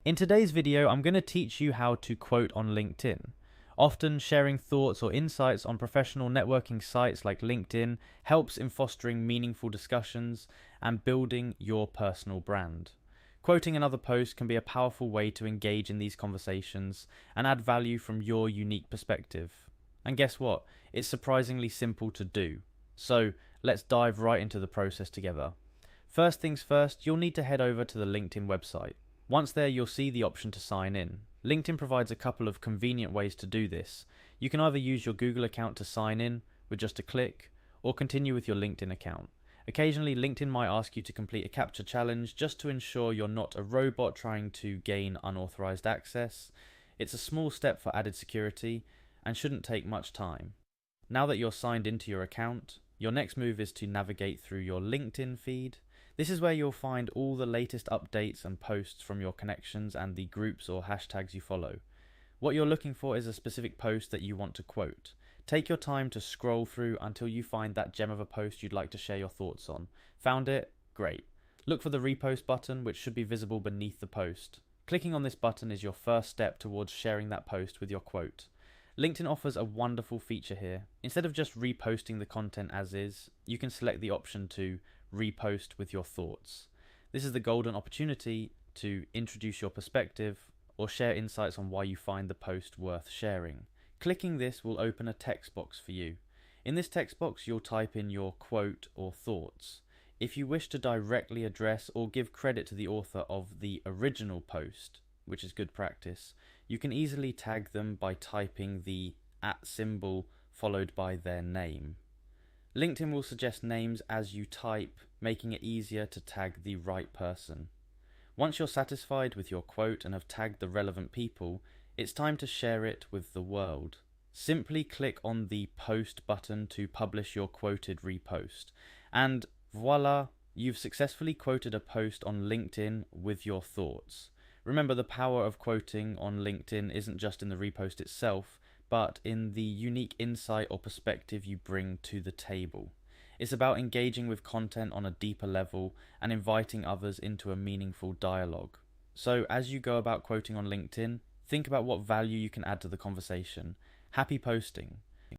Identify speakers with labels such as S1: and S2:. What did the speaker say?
S1: In today's video, I'm going to teach you how to quote on LinkedIn. Often sharing thoughts or insights on professional networking sites like LinkedIn helps in fostering meaningful discussions and building your personal brand. Quoting another post can be a powerful way to engage in these conversations and add value from your unique perspective. And guess what? It's surprisingly simple to do. So let's dive right into the process together. First things first, you'll need to head over to the LinkedIn website. Once there, you'll see the option to sign in. LinkedIn provides a couple of convenient ways to do this. You can either use your Google account to sign in with just a click, or continue with your LinkedIn account. Occasionally, LinkedIn might ask you to complete a CAPTCHA challenge just to ensure you're not a robot trying to gain unauthorized access. It's a small step for added security and shouldn't take much time. Now that you're signed into your account, your next move is to navigate through your LinkedIn feed. This is where you'll find all the latest updates and posts from your connections and the groups or hashtags you follow. What you're looking for is a specific post that you want to quote. Take your time to scroll through until you find that gem of a post you'd like to share your thoughts on. Found it? Great. Look for the repost button, which should be visible beneath the post. Clicking on this button is your first step towards sharing that post with your quote. LinkedIn offers a wonderful feature here. Instead of just reposting the content as is, you can select the option to repost with your thoughts. This is the golden opportunity to introduce your perspective or share insights on why you find the post worth sharing. Clicking this will open a text box for you. In this text box, you'll type in your quote or thoughts. If you wish to directly address or give credit to the author of the original post, which is good practice, you can easily tag them by typing the @ symbol followed by their name. LinkedIn will suggest names as you type, making it easier to tag the right person. Once you're satisfied with your quote and have tagged the relevant people, it's time to share it with the world. Simply click on the post button to publish your quoted repost. And voila, you've successfully quoted a post on LinkedIn with your thoughts. Remember, the power of quoting on LinkedIn isn't just in the repost itself, but in the unique insight or perspective you bring to the table. It's about engaging with content on a deeper level and inviting others into a meaningful dialogue. So as you go about quoting on LinkedIn, think about what value you can add to the conversation. Happy posting!